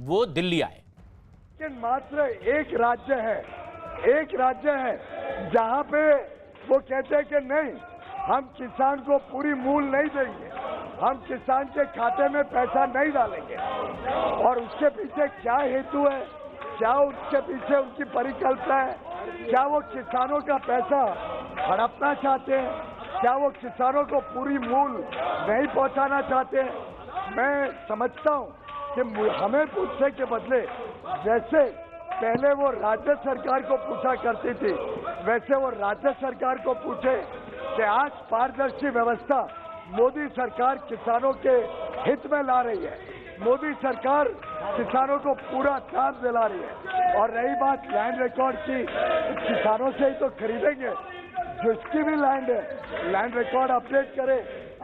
वो दिल्ली आए। लेकिन मात्र एक राज्य है जहां पे वो कहते हैं कि नहीं, हम किसान को पूरी मूल नहीं देंगे, हम किसान के खाते में पैसा नहीं डालेंगे। और उसके पीछे क्या हेतु है, क्या उसके पीछे उनकी परिकल्पना है? क्या वो किसानों का पैसा हड़पना चाहते हैं? क्या वो किसानों को पूरी मूल नहीं पहुंचाना चाहते हैं? मैं समझता हूं कि हमें पूछने के बदले जैसे पहले वो राज्य सरकार को पूछा करती थी, वैसे वो राज्य सरकार को पूछे कि आज पारदर्शी व्यवस्था मोदी सरकार किसानों के हित में ला रही है, मोदी सरकार किसानों को पूरा काम दिला रही है। और रही बात लैंड रिकॉर्ड की, किसानों से ही तो खरीदेंगे, जिसकी भी लैंड है लैंड रिकॉर्ड अपडेट करे,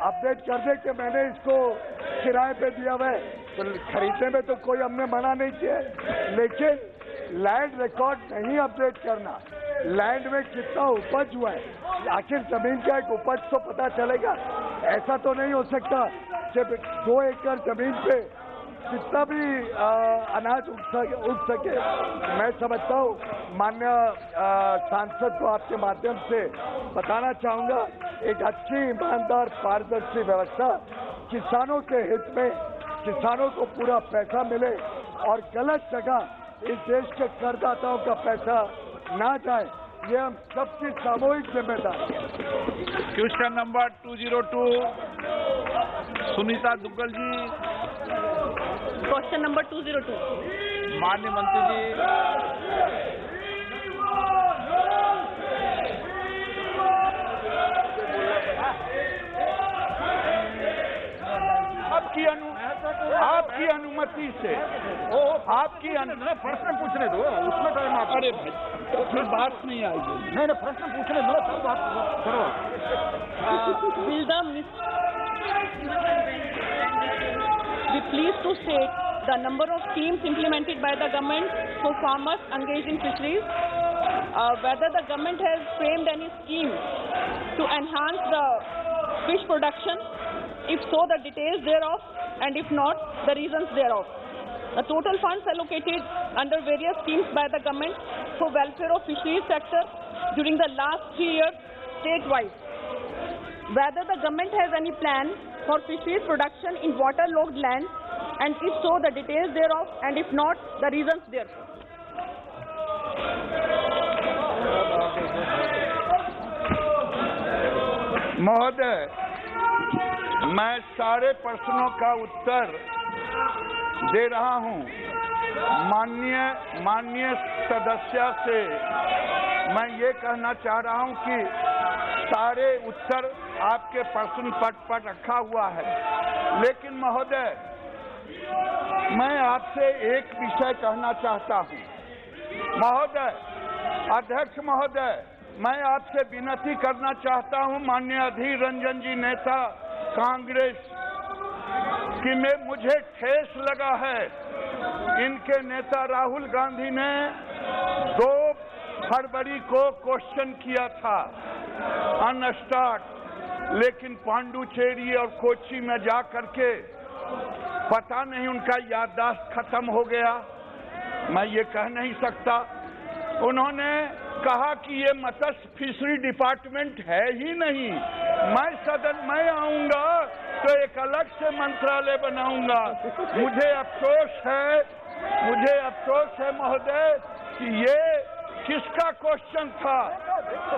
अपडेट कर दे कि मैंने इसको किराए पे दिया हुआ है, तो खरीदने में तो कोई हमने मना नहीं किया है। लेकिन लैंड रिकॉर्ड नहीं अपडेट करना, लैंड में कितना उपज हुआ है, आखिर जमीन का एक उपज तो पता चलेगा। ऐसा तो नहीं हो सकता कि 2 एकड़ जमीन पे कितना भी अनाज उग सके। मैं समझता हूँ माननीय सांसद को आपके माध्यम से बताना चाहूंगा, एक अच्छी ईमानदार पारदर्शी व्यवस्था किसानों के हित में, किसानों को पूरा पैसा मिले और गलत जगह इस देश के करदाताओं का पैसा ना जाए, ये हम सबकी सामूहिक जिम्मेदारी है। Question number 202 Sunita Duggal ji. Question number 202। माननीय मंत्री जी। आपकी अनुमति से प्रश्न पूछने दो, उसमें टाइम आप। अरे भाई तो फिर बात नहीं आएगी। नहीं प्रश्न पूछने दो, फिर बात करो। Will the minister be pleased to state the number of schemes implemented by the government for farmers engaged in fisheries? Whether the government has framed any scheme to enhance the fish production? If so, the details thereof, and if not, the reasons thereof. The total funds allocated under various schemes by the government for welfare of fisheries sector during the last 3 years statewide. Whether the government has any plan for fisheries production in waterlogged land, and if so, the details thereof, and if not, the reasons thereof. महोदय, मैं सारे प्रश्नों का उत्तर दे रहा हूं। माननीय सदस्य से मैं ये कहना चाह रहा हूं कि सारे उत्तर आपके प्रश्न पट पर रखा हुआ है। लेकिन महोदय, मैं आपसे एक विषय कहना चाहता हूं। महोदय, अध्यक्ष महोदय, मैं आपसे विनती करना चाहता हूं, माननीय अधीर रंजन जी नेता कांग्रेस, कि मुझे ठेस लगा है। इनके नेता राहुल गांधी ने 2 फरवरी को क्वेश्चन किया था अनस्टार्ट, लेकिन पांडुचेरी और कोच्चि में जा करके पता नहीं उनका याददाश्त खत्म हो गया, मैं ये कह नहीं सकता। उन्होंने कहा कि ये मत्स्य फिशरी डिपार्टमेंट है ही नहीं, मैं सदन में आऊंगा तो एक अलग से मंत्रालय बनाऊंगा। मुझे अफसोस है महोदय कि ये किसका क्वेश्चन था।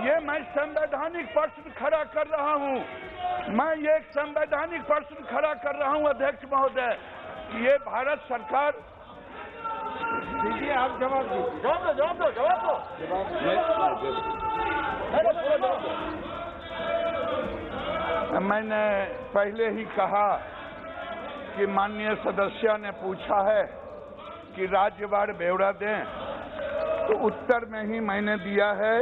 ये मैं संवैधानिक प्रश्न खड़ा कर रहा हूं, मैं ये संवैधानिक प्रश्न खड़ा कर रहा हूं अध्यक्ष महोदय। ये भारत सरकार, दीजिए आप जवाब दीजिए। जवाब दो। मैंने पहले ही कहा कि माननीय सदस्य ने पूछा है कि राज्यवार ब्यौरा दें, तो उत्तर में ही मैंने दिया है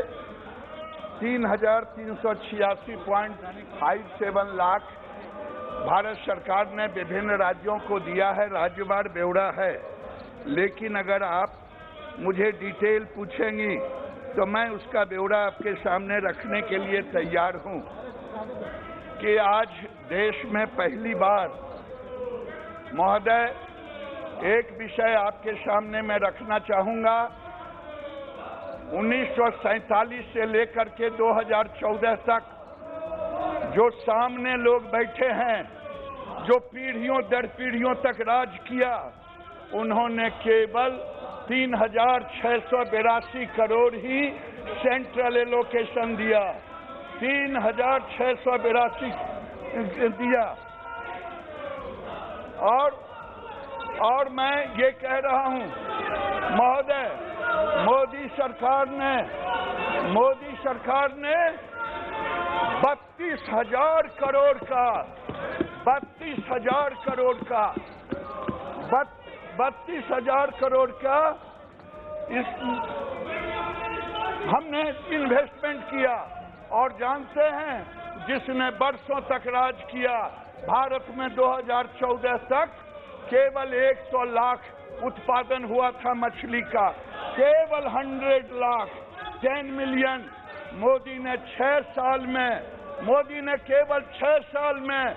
3,386.57 लाख भारत सरकार ने विभिन्न राज्यों को दिया है, राज्यवार ब्यौरा है। लेकिन अगर आप मुझे डिटेल पूछेंगी तो मैं उसका ब्यौरा आपके सामने रखने के लिए तैयार हूं कि आज देश में पहली बार महोदय एक विषय आपके सामने मैं रखना चाहूंगा। 1947 से लेकर के 2014 तक जो सामने लोग बैठे हैं, जो पीढ़ियों दर पीढ़ियों तक राज किया, उन्होंने केवल 3,682 करोड़ ही सेंट्रल एलोकेशन दिया, 3,682 दिया। और मैं ये कह रहा हूं महोदय, मोदी सरकार ने 32,000 करोड़ का 32,000 करोड़ का हमने इन्वेस्टमेंट किया। और जानते हैं, जिसने वर्षों तक राज किया, भारत में 2014 तक केवल 100 लाख उत्पादन हुआ था मछली का, केवल 100 लाख, 10 मिलियन। मोदी ने केवल 6 साल में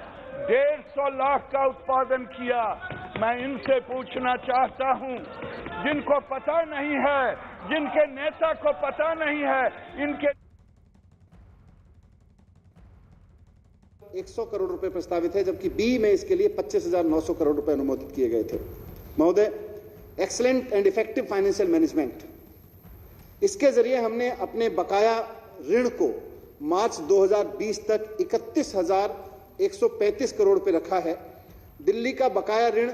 150 लाख का उत्पादन किया। मैं इनसे पूछना चाहता हूं, जिनको पता नहीं है, जिनके नेता को पता नहीं है, इनके 100 करोड़ रुपए प्रस्तावित है, जबकि बी में इसके लिए 25,900 करोड़ रुपए अनुमोदित किए गए थे। महोदय, excellent and effective financial management, इसके जरिए हमने अपने बकाया ऋण को मार्च 2020 तक 31,135 करोड़ रुपए रखा है। दिल्ली का बकाया ऋण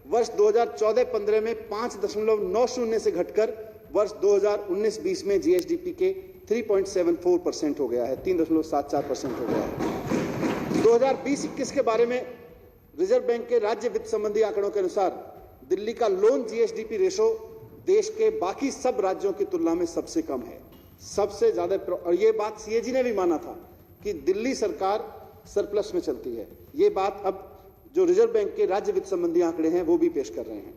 वर्ष 2014-15 में 5.90 से घटकर वर्ष 2019-20 में जीएसडीपी के 3.74% हो गया है, 3.74% हो गया है। 2020-21 के बारे में रिजर्व बैंक के राज्य वित्त संबंधी आंकड़ों के अनुसार दिल्ली का लोन जीएसडीपी रेशो देश के बाकी सब राज्यों की तुलना में सबसे कम है, सबसे ज्यादा। और ये बात सीएजी ने भी माना था कि दिल्ली सरकार सरप्लस में चलती है। ये बात अब जो रिजर्व बैंक के राज्य वित्त संबंधी आंकड़े हैं वो भी पेश कर रहे हैं।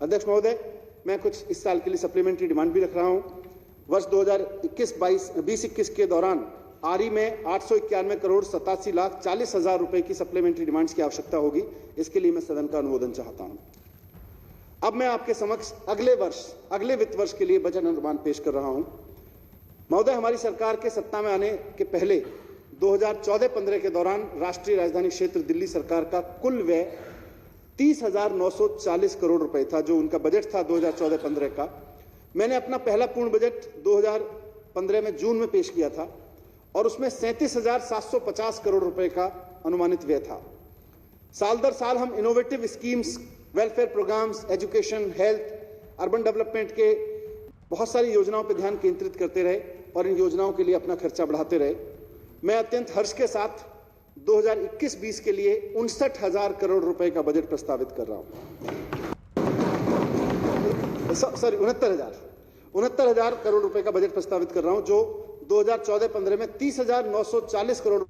अध्यक्ष महोदय, मैं कुछ इस साल के लिए सप्लीमेंट्री डिमांड भी रख रहा हूं। वर्ष 2020-21 के दौरान आरई में 891 करोड़ 87 लाख 40 हजार रुपए की सप्लीमेंट्री डिमांड्स की आवश्यकता होगी। इसके लिए मैं सदन का अनुमोदन चाहता हूं। अब मैं आपके समक्ष अगले वित्त वर्ष के लिए बजट अनुमान पेश कर रहा हूं। महोदय, हमारी सरकार के सत्ता में आने के पहले 2014-15 के दौरान राष्ट्रीय राजधानी क्षेत्र दिल्ली सरकार का कुल व्यय 30,940 करोड़ रुपए था, जो उनका बजट था 2014-15 का। मैंने अपना पहला पूर्ण बजट 2015 में जून में पेश किया था और उसमें 37,750 करोड़ रुपए का अनुमानित व्यय था। साल दर साल हम innovative schemes, welfare programmes, education, health, urban development के बहुत सारी योजनाओं पर ध्यान केंद्रित करते रहे और इन योजनाओं के लिए अपना खर्चा बढ़ाते रहे। मैं अत्यंत हर्ष के साथ 2021-20 के लिए 59,000 करोड़ रुपए का बजट प्रस्तावित कर रहा हूं। 69,000 करोड़ रुपए का बजट प्रस्तावित कर रहा हूं, जो 2014-15 में 30,940 करोड़